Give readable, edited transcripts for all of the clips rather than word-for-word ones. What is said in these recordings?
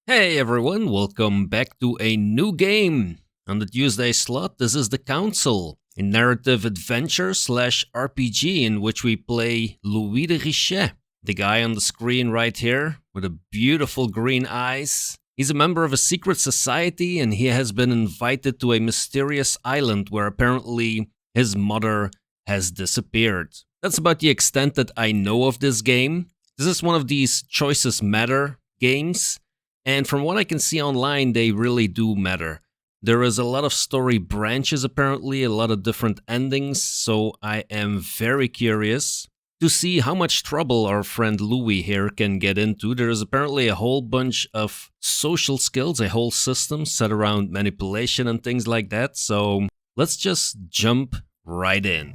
Hey everyone, welcome back to a new game. On the Tuesday slot, this is The Council, a narrative adventure slash RPG in which we play Louis de Richet, the guy on the screen right here with the beautiful green eyes. He's a member of a secret society and he has been invited to a mysterious island where apparently his mother has disappeared. That's about the extent that I know of this game. This is one of these choices matter games. And from what I can see online, they really do matter. There is a lot of story branches apparently, a lot of different endings, so I am very curious to see how much trouble our friend Louis here can get into. There is apparently a whole bunch of social skills, a whole system set around manipulation and things like that, so let's just jump right in.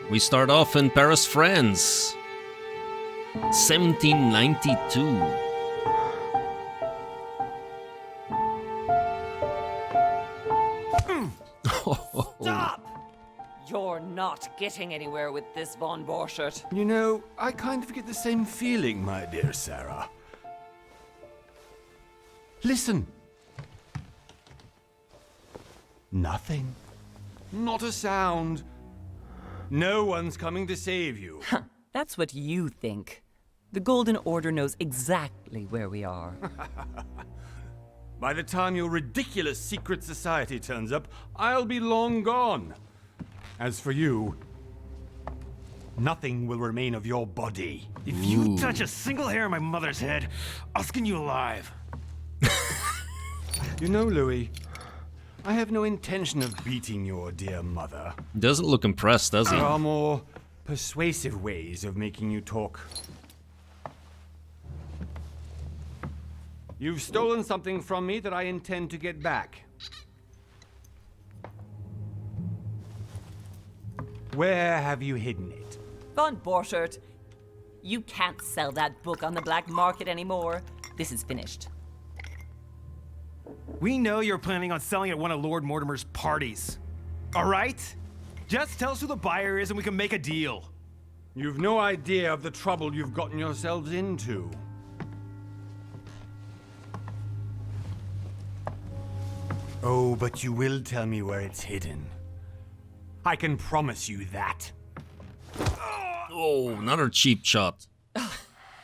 We start off in Paris, France, 1792. Stop! You're not getting anywhere with this, Von Borchert. You know, I kind of get the same feeling, my dear Sarah. Listen. Nothing. Not a sound. No one's coming to save you. That's what you think. The Golden Order knows exactly where we are. By the time your ridiculous secret society turns up, I'll be long gone. As for you, nothing will remain of your body. If you touch a single hair on my mother's head, I'll skin you alive. You know, Louis, I have no intention of beating your dear mother. Doesn't look impressed, does he? There are more persuasive ways of making you talk. You've stolen something from me that I intend to get back. Where have you hidden it? Von Borchert, you can't sell that book on the black market anymore. This is finished. We know you're planning on selling at one of Lord Mortimer's parties. All right? Just tell us who the buyer is and we can make a deal. You've no idea of the trouble you've gotten yourselves into. Oh, but you will tell me where it's hidden. I can promise you that. Oh, another cheap shot.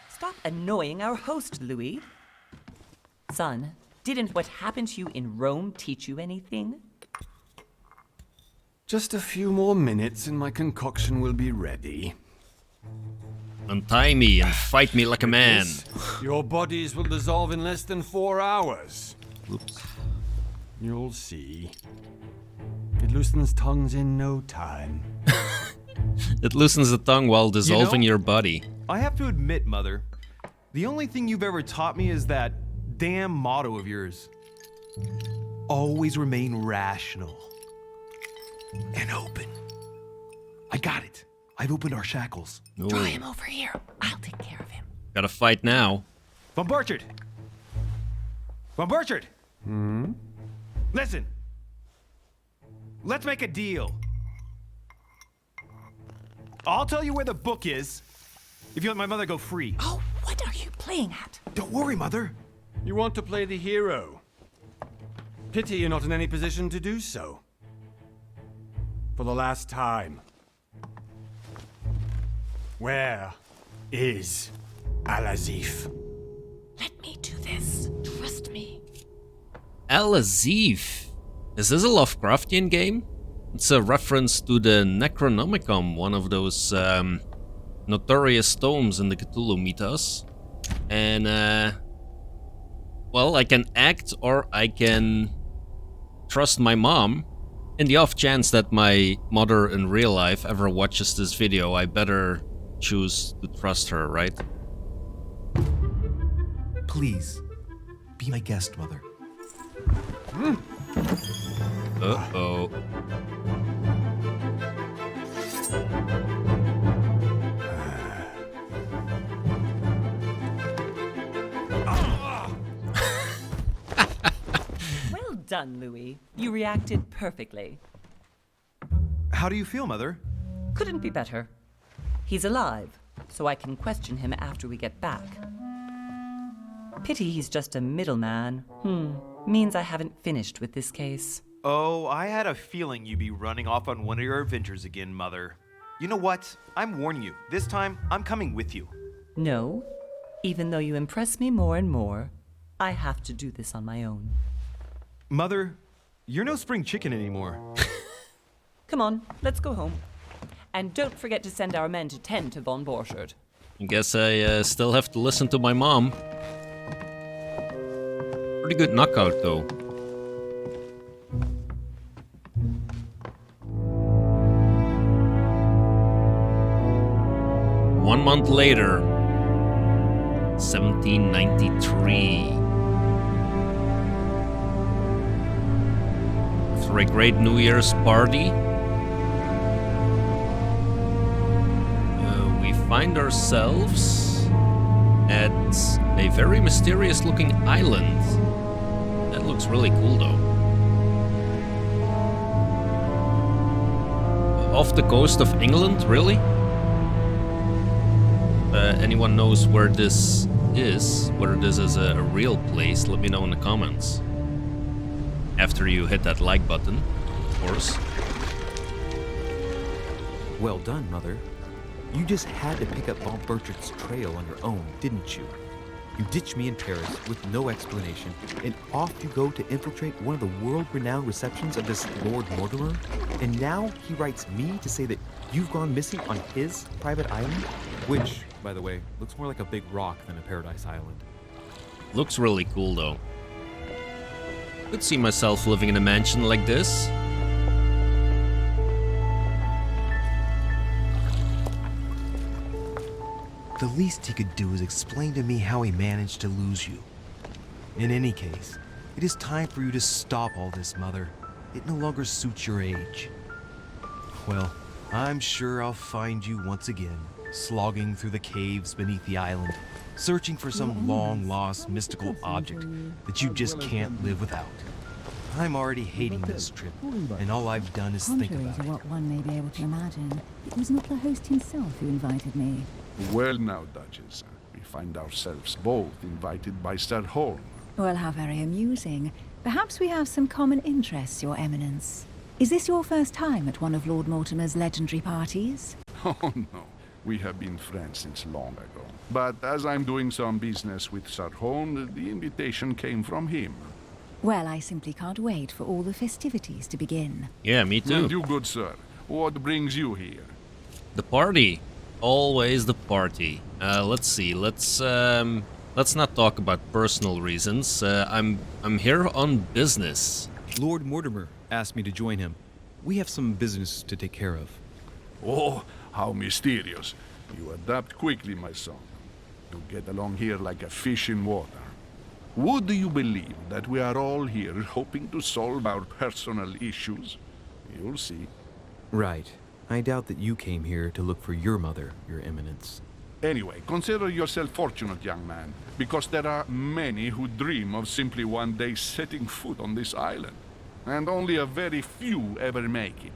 Stop annoying our host, Louis. Son, didn't what happened to you in Rome teach you anything? Just a few more minutes and my concoction will be ready. Untie me and fight me like a man. Your bodies will dissolve in less than 4 hours. Oops. You'll see. It loosens tongues in no time. It loosens the tongue while dissolving your body. I have to admit, Mother, the only thing you've ever taught me is that damn motto of yours. Always remain rational. And open. I got it. I've opened our shackles. Ooh. Draw him over here. I'll take care of him. Gotta fight now. Von Borchert! Von Borchert! Listen. Let's make a deal. I'll tell you where the book is if you let my mother go free. Oh, what are you playing at? Don't worry, Mother. You want to play the hero. Pity you're not in any position to do so. For the last time. Where is Azif? Let me do this. Trust me. Azif. Is this a Lovecraftian game? It's a reference to the Necronomicon, one of those notorious tomes in the Cthulhu mythos. And, well, I can act or I can trust my mom. In the off chance that my mother in real life ever watches this video, I better choose to trust her, right? Please, be my guest, Mother. Uh-oh. Well done, Louis. You reacted perfectly. How do you feel, Mother? Couldn't be better. He's alive, so I can question him after we get back. Pity he's just a middleman. Means I haven't finished with this case. Oh, I had a feeling you'd be running off on one of your adventures again, Mother. You know what? I'm warning you. This time, I'm coming with you. No, even though you impress me more and more, I have to do this on my own. Mother, you're no spring chicken anymore. Come on, let's go home. And don't forget to send our men to tend to von Borchardt. I guess I still have to listen to my mom. Pretty good knockout, though. One month later, 1793. After a great New Year's party, we find ourselves at a very mysterious looking island. That looks really cool, though. Off the coast of England, really? Anyone knows where this is, whether this is a real place, let me know in the comments. After you hit that like button, of course. Well done, Mother. You just had to pick up von Borchardt's trail on your own, didn't you? You ditched me in Paris with no explanation, and off you go to infiltrate one of the world-renowned receptions of this Lord Mortimer? And now he writes me to say that you've gone missing on his private island? Which, by the way, looks more like a big rock than a paradise island. Looks really cool, though. Could see myself living in a mansion like this. The least he could do is explain to me how he managed to lose you. In any case, it is time for you to stop all this, Mother. It no longer suits your age. Well, I'm sure I'll find you once again, slogging through the caves beneath the island, searching for some long-lost mystical object that you just can't live without. I'm already hating this trip, and all I've done is think Contrary about to it. what one may be able to imagine, it was not the host himself who invited me. Well now, Duchess, we find ourselves both invited by Sir Holm. Well, how very amusing. Perhaps we have some common interests, Your Eminence. Is this your first time at one of Lord Mortimer's legendary parties? Oh no, we have been friends since long ago. But as I'm doing some business with Sir Holm, the invitation came from him. Well, I simply can't wait for all the festivities to begin. Yeah, me too. And you, good sir, what brings you here? The party. Always the party. Let's see. Let's not talk about personal reasons. I'm here on business. Lord Mortimer asked me to join him. We have some business to take care of. Oh, how mysterious. You adapt quickly, my son. You get along here like a fish in water. Would you believe that we are all here hoping to solve our personal issues? You'll see. Right. I doubt that you came here to look for your mother, Your Eminence. Anyway, consider yourself fortunate, young man, because there are many who dream of simply one day setting foot on this island, and only a very few ever make it.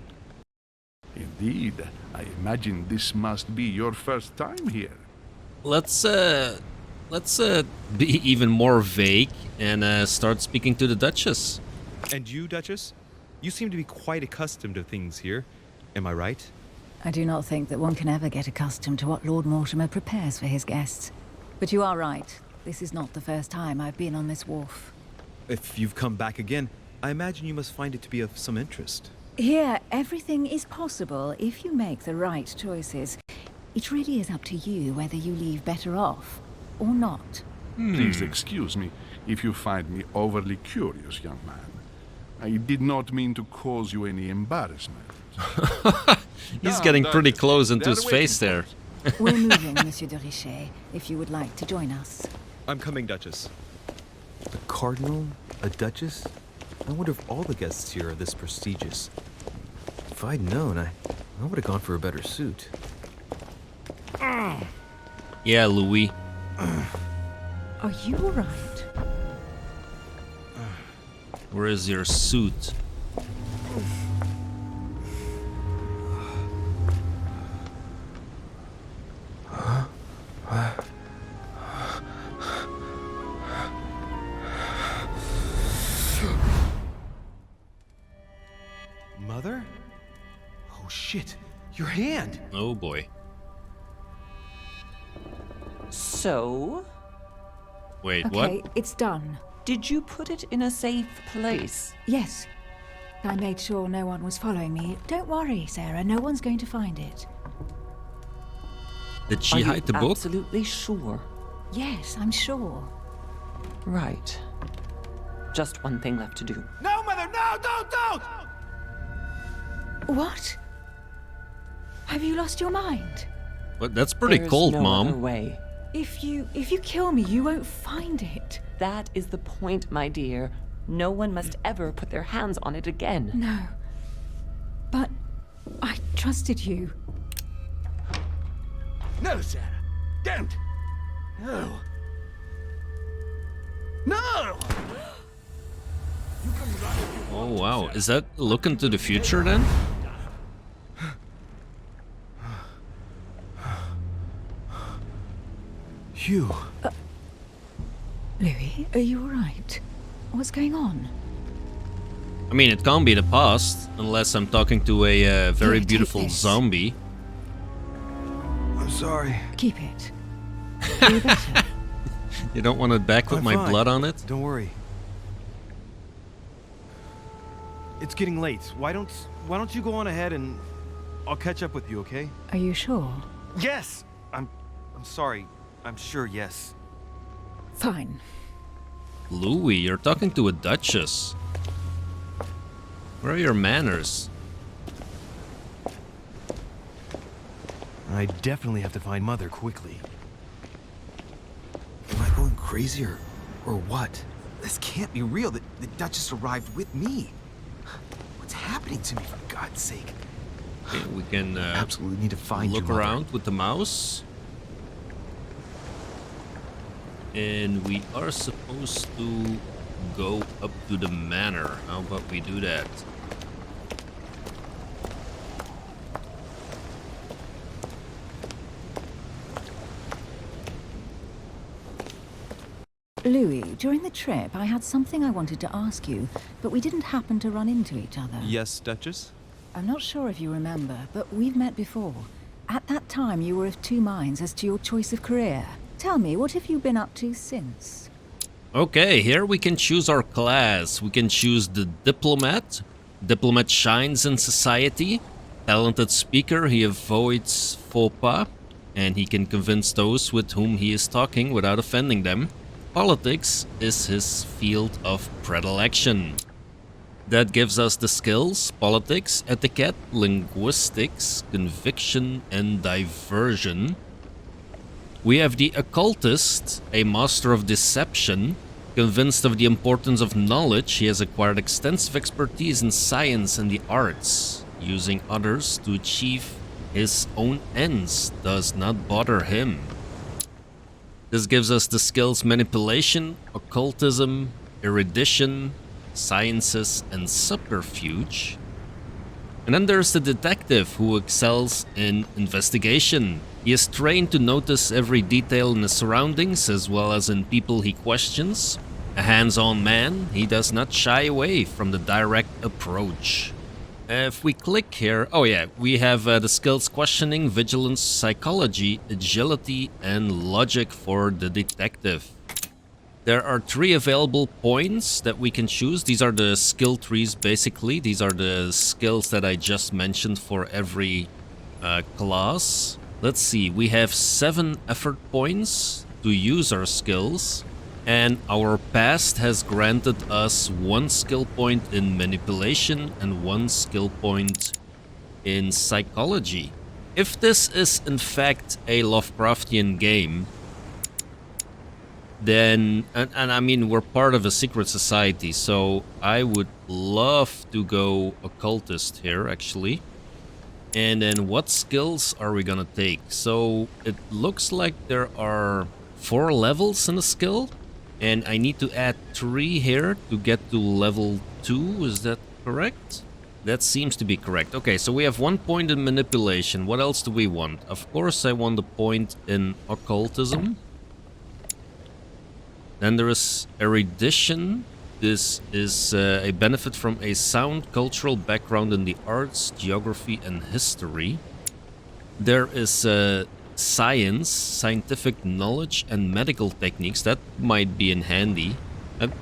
Indeed, I imagine this must be your first time here. Let's be even more vague and start speaking to the Duchess. And you, Duchess? You seem to be quite accustomed to things here. Am I right? I do not think that one can ever get accustomed to what Lord Mortimer prepares for his guests. But you are right. This is not the first time I've been on this wharf. If you've come back again, I imagine you must find it to be of some interest. Here, everything is possible if you make the right choices. It really is up to you whether you leave better off or not. Please excuse me if you find me overly curious, young man. I did not mean to cause you any embarrassment. He's getting pretty close into his face there. We're moving, Monsieur de Richet, if you would like to join us. I'm coming, Duchess. A cardinal? A duchess? I wonder if all the guests here are this prestigious. If I'd known, I would have gone for a better suit. Yeah, Louis. Are you all right? Where is your suit? Shit, your hand! Oh boy. So, Wait, Okay, what? it's done. did you put it in a safe place? Yes. I made sure no one was following me. Don't worry, Sarah, no one's going to find it. Did she Are hide the you book? absolutely sure? Yes, I'm sure. Right. Just one thing left to do. No, Mother, no, don't! What? Have you lost your mind? But that's pretty There's cold, no Mom. other way. If you kill me, you won't find it. That is the point, my dear. No one must ever put their hands on it again. No. But I trusted you. No, Sarah. Don't. No. No! Oh wow, is that look into the future then? Hugh. Louis, are you alright? What's going on? I mean, it can't be the past, unless I'm talking to a very Here, take beautiful this. zombie. I'm sorry. Keep it. Are you better? You don't want it back with I'm my fine. blood on it? Don't worry. It's getting late. Why don't you go on ahead and I'll catch up with you, okay? Are you sure? Yes. I'm sorry. I'm sure, yes. Fine. Louis, you're talking to a Duchess. Where are your manners? I definitely have to find Mother quickly. Am I going crazy or what? This can't be real. The Duchess arrived with me. What's happening to me, for God's sake? Okay, we can Absolutely need to find look you, Mother. around with the mouse. And we are supposed to go up to the manor. How about we do that? Louis, during the trip, I had something I wanted to ask you, but we didn't happen to run into each other. Yes, Duchess? I'm not sure if you remember, but we've met before. At that time, you were of two minds as to your choice of career. Tell me, what have you been up to since? Okay, here we can choose our class. We can choose the diplomat. Diplomat shines in society. Talented speaker, he avoids faux pas. And he can convince those with whom he is talking without offending them. Politics is his field of predilection. That gives us the skills: politics, etiquette, linguistics, conviction, and diversion. We have the occultist, a master of deception. Convinced of the importance of knowledge, he has acquired extensive expertise in science and the arts. Using others to achieve his own ends does not bother him. This gives us the skills manipulation, occultism, erudition, sciences, and subterfuge. And then there's the detective, who excels in investigation. He is trained to notice every detail in his surroundings as well as in people he questions. A hands-on man, he does not shy away from the direct approach. If we click here, oh yeah, we have the skills questioning, vigilance, psychology, agility, and logic for the detective. There are 3 available points that we can choose. These are the skill trees, basically. These are the skills that I just mentioned for every class. Let's see, we have 7 effort points to use our skills. And our past has granted us 1 skill point in manipulation and 1 skill point in psychology. If this is in fact a Lovecraftian game, then, and I mean, we're part of a secret society, so I would love to go occultist here, actually. And then what skills are we gonna take? So it looks like there are 4 levels in a skill, and I need to add 3 here to get to level 2, is that correct? That seems to be correct. Okay, so we have 1 point in manipulation. What else do we want? Of course I want a point in occultism. Then there is erudition, This is a benefit from a sound cultural background in the arts, geography, and history. There is science, scientific knowledge, and medical techniques. That might be in handy.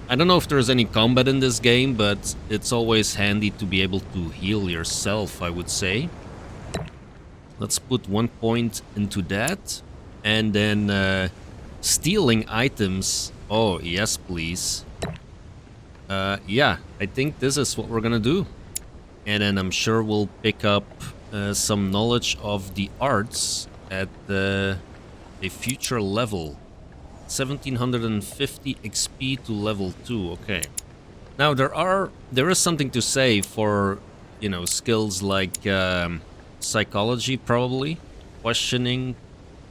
I don't know if there's any combat in this game, but it's always handy to be able to heal yourself, I would say. Let's put 1 point into that. And then stealing items. Oh, yes, please. Yeah, I think this is what we're gonna do. And then I'm sure we'll pick up some knowledge of the arts at a future level. 1750 XP to level 2, okay. Now there is something to say for, you know, skills like psychology probably. Questioning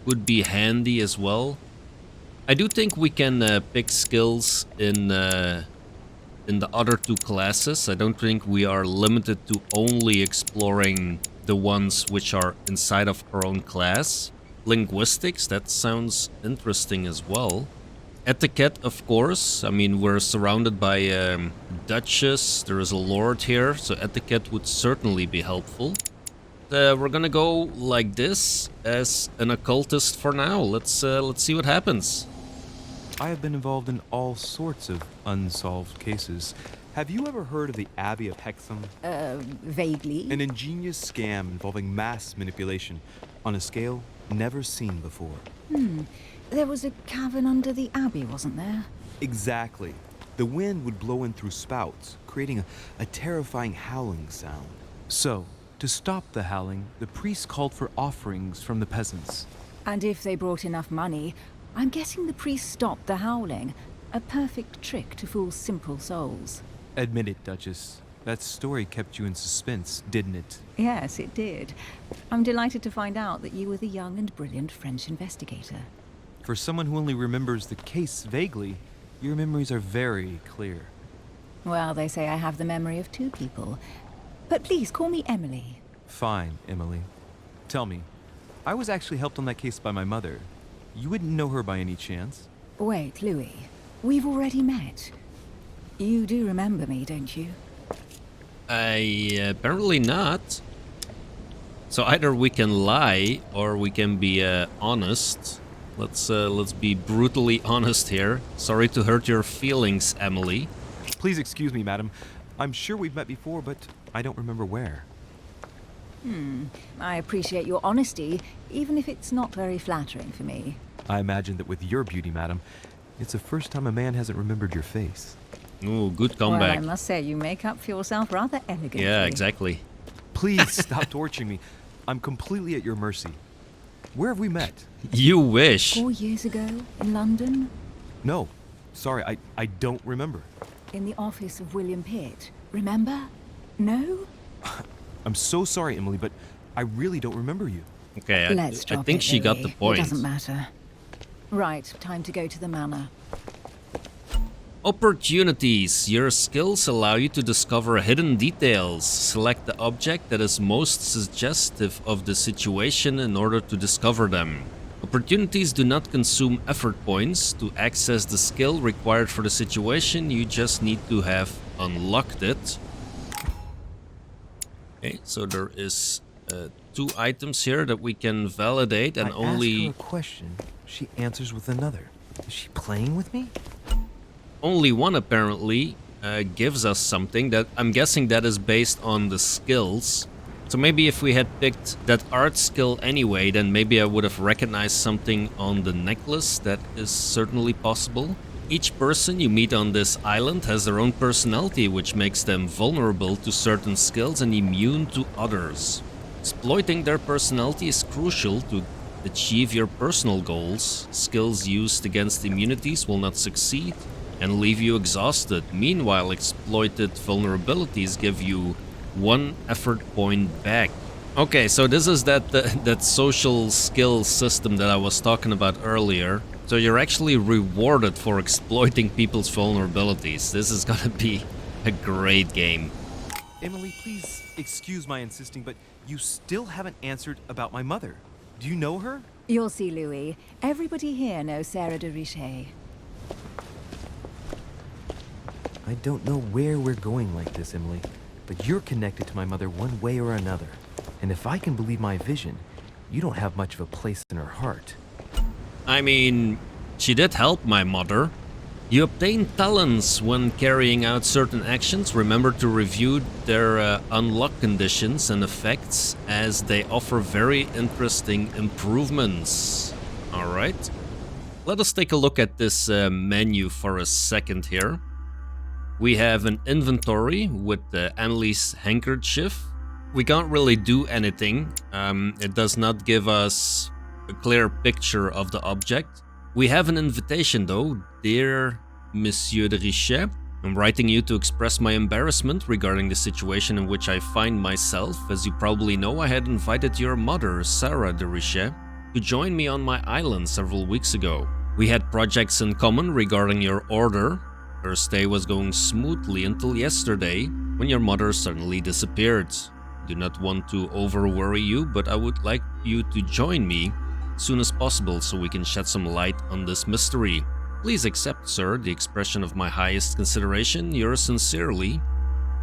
would be handy as well. I do think we can pick skills in the other two classes. I don't think we are limited to only exploring the ones which are inside of our own class. Linguistics, that sounds interesting as well. Etiquette, of course. I mean, we're surrounded by Duchess. There is a Lord here, so etiquette would certainly be helpful. We're gonna go like this as an occultist for now. Let's see what happens. I have been involved in all sorts of unsolved cases. Have you ever heard of the Abbey of Hexham? Vaguely. An ingenious scam involving mass manipulation on a scale never seen before. There was a cavern under the abbey, wasn't there? Exactly. The wind would blow in through spouts, creating a terrifying howling sound. So, to stop the howling, the priests called for offerings from the peasants. And if they brought enough money, I'm guessing the priests stopped the howling. A perfect trick to fool simple souls. Admit it, Duchess. That story kept you in suspense, didn't it? Yes, it did. I'm delighted to find out that you were the young and brilliant French investigator. For someone who only remembers the case vaguely, your memories are very clear. Well, they say I have the memory of two people. But please, call me Emily. Fine, Emily. Tell me, I was actually helped on that case by my mother. You wouldn't know her by any chance? Wait, Louis. We've already met. You do remember me, don't you? Apparently not. So either we can lie or we can be honest. Let's be brutally honest here. Sorry to hurt your feelings, Emily. Please excuse me, madam. I'm sure we've met before, but I don't remember where. I appreciate your honesty, even if it's not very flattering for me. I imagine that with your beauty, madam, it's the first time a man hasn't remembered your face. Ooh, good Well, comeback. I must say, you make up for yourself rather elegantly. Yeah, exactly. Please stop torturing me. I'm completely at your mercy. Where have we met? You wish. 4 years ago, in London, No. Sorry, I don't remember. in the office of William Pitt. Remember? No? I'm so sorry, Emily, but I really don't remember you. Okay, Let's I drop think it, she got the Louis. point. It doesn't matter. Right, time to go to the manor. Opportunities. Your skills allow you to discover hidden details. Select the object that is most suggestive of the situation in order to discover them. Opportunities do not consume effort points. To access the skill required for the situation, you just need to have unlocked it. Okay, so there is 2 items here that we can validate, and I only ask her a question, she answers with another. Is she playing with me? only one apparently gives us something that I'm guessing that is based on the skills. So maybe if we had picked that art skill anyway, then maybe I would have recognized something on the necklace. That is certainly possible. Each person you meet on this island has their own personality, which makes them vulnerable to certain skills and immune to others. Exploiting their personality is crucial to achieve your personal goals. Skills used against immunities will not succeed and leave you exhausted. Meanwhile, exploited vulnerabilities give you 1 effort point back. Okay, so this is that social skill system that I was talking about earlier. So you're actually rewarded for exploiting people's vulnerabilities. This is gonna be a great game. Emily, please excuse my insisting, but you still haven't answered about my mother. Do you know her? You'll see, Louis. Everybody here knows Sarah de Richet. I don't know where we're going like this, Emily, but you're connected to my mother one way or another. And if I can believe my vision, you don't have much of a place in her heart. I mean, she did help my mother. You obtain talents when carrying out certain actions. Remember to review their unlock conditions and effects, as they offer very interesting improvements. Alright. Let us take a look at this menu for a second here. We have an inventory with Emily's handkerchief. We can't really do anything. It does not give us a clear picture of the object. We have an invitation though. Dear Monsieur de Richet, I'm writing you to express my embarrassment regarding the situation in which I find myself. As you probably know, I had invited your mother, Sarah de Richet, to join me on my island several weeks ago. We had projects in common regarding your order. Her stay was going smoothly until yesterday, when your mother suddenly disappeared. I do not want to over-worry you, but I would like you to join me as soon as possible so we can shed some light on this mystery. Please accept, sir, the expression of my highest consideration. Yours sincerely,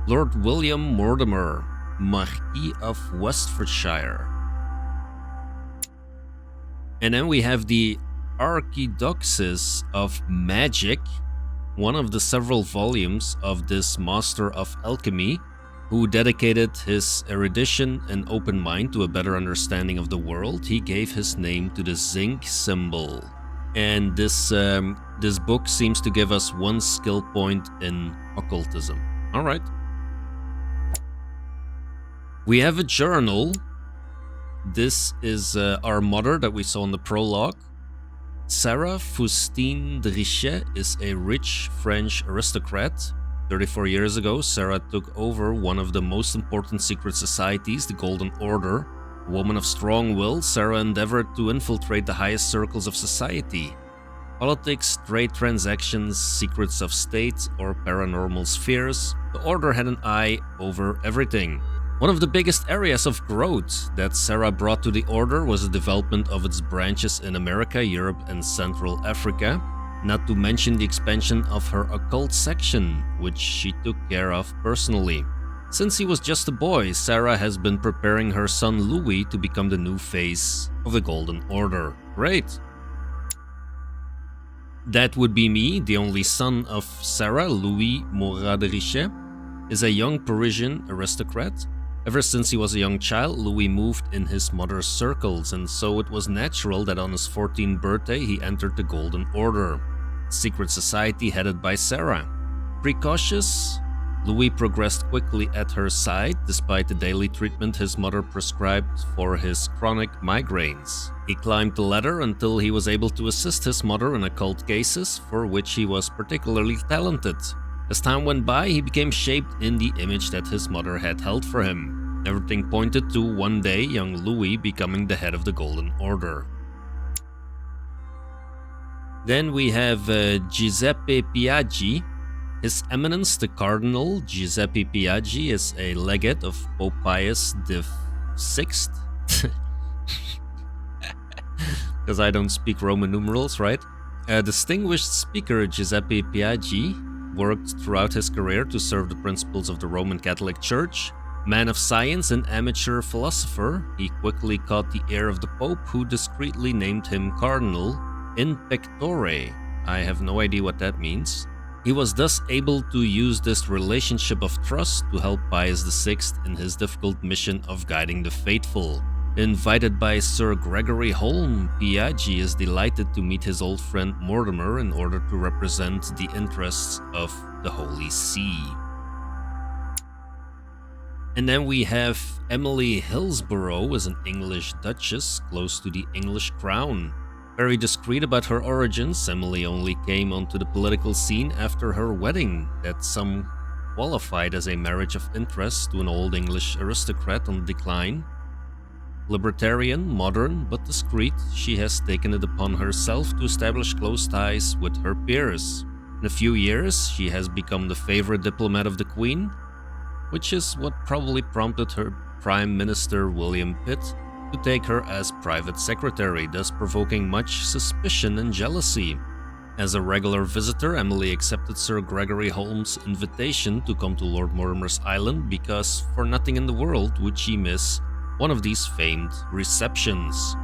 Lord William Mortimer, Marquis of Westfordshire. And then we have the Archidoxes of Magic, one of the several volumes of this master of alchemy, who dedicated his erudition and open mind to a better understanding of the world. He gave his name to the zinc symbol. And this book seems to give us one skill point in occultism. Alright. We have a journal. This is our mother that we saw in the prologue. Sarah Faustine de Richet is a rich French aristocrat. 34 years ago, Sarah took over one of the most important secret societies, the Golden Order. A woman of strong will, Sarah endeavored to infiltrate the highest circles of society. Politics, trade transactions, secrets of state, or paranormal spheres, the Order had an eye over everything. One of the biggest areas of growth that Sarah brought to the Order was the development of its branches in America, Europe, and Central Africa, not to mention the expansion of her occult section, which she took care of personally. Since he was just a boy, Sarah has been preparing her son Louis to become the new face of the Golden Order. Great! That would be me, the only son of Sarah. Louis Morat de Richet is a young Parisian aristocrat. Ever since he was a young child, Louis moved in his mother's circles, and so it was natural that on his 14th birthday he entered the Golden Order, a secret society headed by Sarah. Precautious, Louis progressed quickly at her side, despite the daily treatment his mother prescribed for his chronic migraines. He climbed the ladder until he was able to assist his mother in occult cases, for which he was particularly talented. As time went by, he became shaped in the image that his mother had held for him. Everything pointed to one day young Louis becoming the head of the Golden Order. Then we have Giuseppe Piaggi. His Eminence the Cardinal Giuseppe Piaggi is a legate of Pope Pius VI. Because I don't speak Roman numerals, right? A distinguished speaker, Giuseppe Piaggi worked throughout his career to serve the principles of the Roman Catholic Church. Man of science and amateur philosopher, he quickly caught the ear of the Pope, who discreetly named him Cardinal in pectore. I have no idea what that means. He was thus able to use this relationship of trust to help Pius VI in his difficult mission of guiding the faithful. Invited by Sir Gregory Holm, Piaggi is delighted to meet his old friend Mortimer in order to represent the interests of the Holy See. And then we have Emily Hillsborough as an English Duchess close to the English crown. Very discreet about her origins, Emily only came onto the political scene after her wedding, that some qualified as a marriage of interest to an old English aristocrat on the decline. Libertarian, modern, but discreet, she has taken it upon herself to establish close ties with her peers. In a few years, she has become the favorite diplomat of the Queen, which is what probably prompted her Prime Minister William Pitt to take her as private secretary, thus provoking much suspicion and jealousy. As a regular visitor, Emily accepted Sir Gregory Holmes' invitation to come to Lord Mortimer's island because for nothing in the world would she miss one of these famed receptions.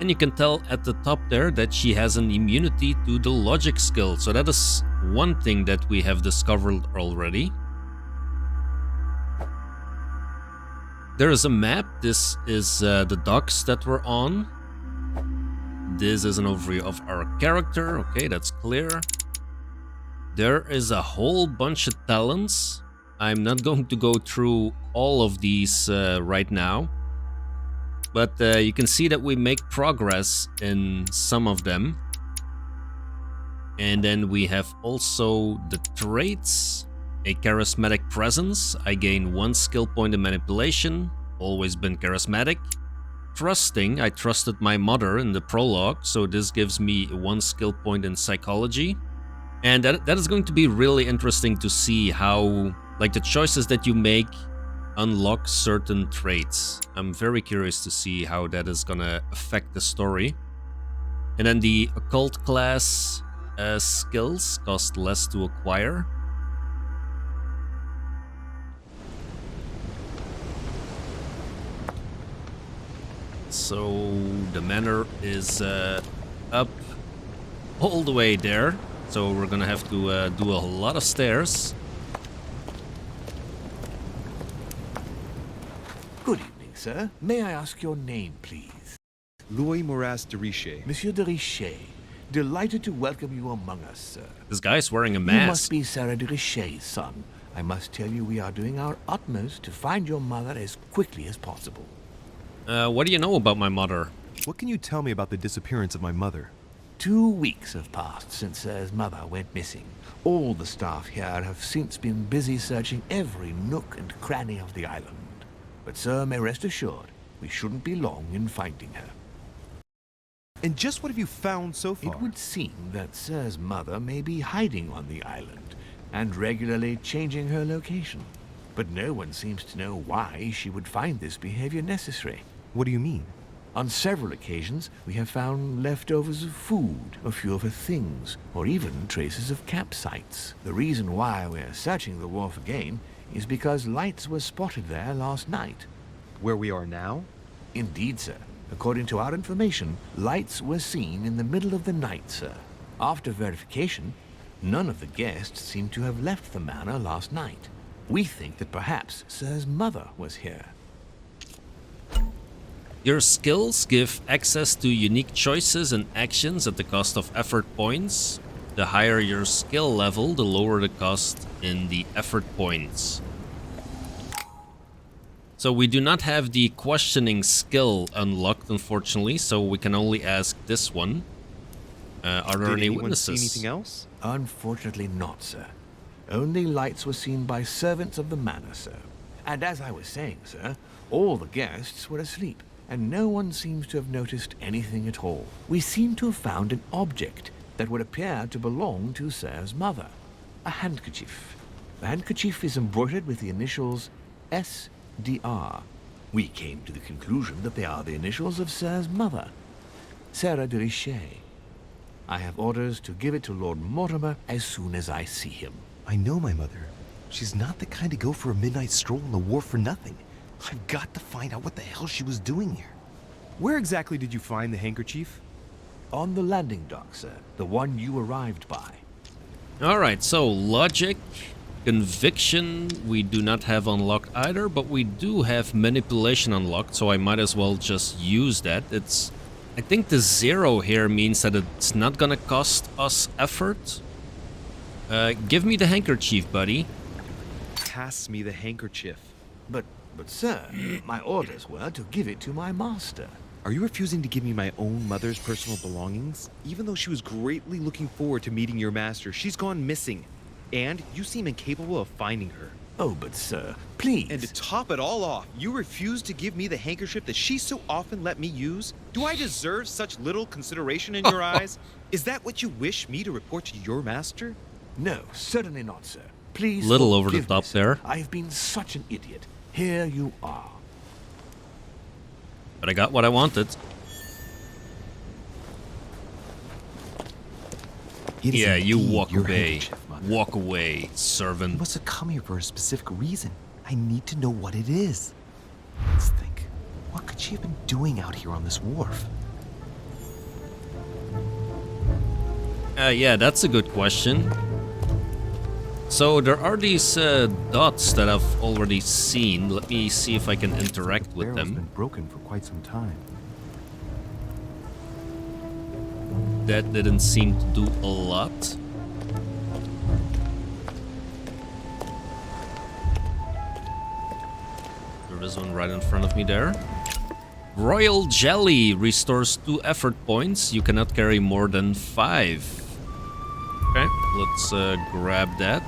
And you can tell at the top there that she has an immunity to the logic skill, so that is one thing that we have discovered already. There is a map. This is the docks that we're on. This is an overview of our character. Okay, that's clear. There is a whole bunch of talents. I'm not going to go through all of these right now. But you can see that we make progress in some of them. And then we have also the traits. A charismatic presence. I gain 1 skill point in manipulation. Always been charismatic. Trusting. I trusted my mother in the prologue, so this gives me 1 skill point in psychology. And that is going to be really interesting to see how, like, the choices that you make unlock certain traits. I'm very curious to see how that is gonna affect the story. And then the occult class skills cost less to acquire. So the manor is up all the way there, so we're gonna have to do a lot of stairs. Good evening, sir. May I ask your name, please? Louis Moras de Richet. Monsieur de Richet. Delighted to welcome you among us, sir. This guy's wearing a You mask. must be Sarah de Richet's son. I must tell you we are doing our utmost to find your mother as quickly as possible. What do you know about my mother? What can you tell me about the disappearance of my mother? 2 weeks have passed since Sir's mother went missing. All the staff here have since been busy searching every nook and cranny of the island. But Sir may rest assured, we shouldn't be long in finding her. And just what have you found so far? It would seem that Sir's mother may be hiding on the island and regularly changing her location. But no one seems to know why she would find this behavior necessary. What do you mean? On several occasions, we have found leftovers of food, a few of her things, or even traces of campsites. The reason why we're searching the wharf again is because lights were spotted there last night. Where we are now? Indeed, sir. According to our information, lights were seen in the middle of the night, sir. After verification, none of the guests seem to have left the manor last night. We think that perhaps Sir's mother was here. Your skills give access to unique choices and actions at the cost of effort points. The higher your skill level, the lower the cost in the effort points. So we do not have the questioning skill unlocked, unfortunately, so we can only ask this one. Are there any witnesses? See anything else? Unfortunately not, sir. Only lights were seen by servants of the manor, sir. And as I was saying, sir, all the guests were asleep, and no one seems to have noticed anything at all. We seem to have found an object that would appear to belong to Sir's mother. A handkerchief. The handkerchief is embroidered with the initials S.D.R. We came to the conclusion that they are the initials of Sir's mother, Sarah de Richet. I have orders to give it to Lord Mortimer as soon as I see him. I know my mother. She's not the kind to go for a midnight stroll on the wharf for nothing. I've got to find out what the hell she was doing here. Where exactly did you find the handkerchief? On the landing dock, sir. The one you arrived by. Alright, so logic, conviction, we do not have unlocked either, but we do have manipulation unlocked, so I might as well just use that. I think the 0 here means that it's not gonna cost us effort. Give me the handkerchief, buddy. Pass me the handkerchief. But sir, my orders were to give it to my master. Are you refusing to give me my own mother's personal belongings? Even though she was greatly looking forward to meeting your master, she's gone missing. And you seem incapable of finding her. Oh, but sir, please. And to top it all off, you refuse to give me the handkerchief that she so often let me use? Do I deserve such little consideration in your eyes? Is that what you wish me to report to your master? No, certainly not, sir. Please Little over the forgive me, top sir. there. I've been such an idiot. Here you are. But I got what I wanted. It is Yeah, you indeed walk your away. handkerchief, Mother. Walk away, You servant. must have come here for a specific reason. I need to know what it is. Let's think. What could she have been doing out here on this wharf? Yeah, that's a good question. So there are these dots that I've already seen. Let me see if I can interact with Barrel's them. been broken for quite some time. That didn't seem to do a lot. There is one right in front of me there. Royal Jelly restores 2 effort points. You cannot carry more than 5. Okay, let's grab that.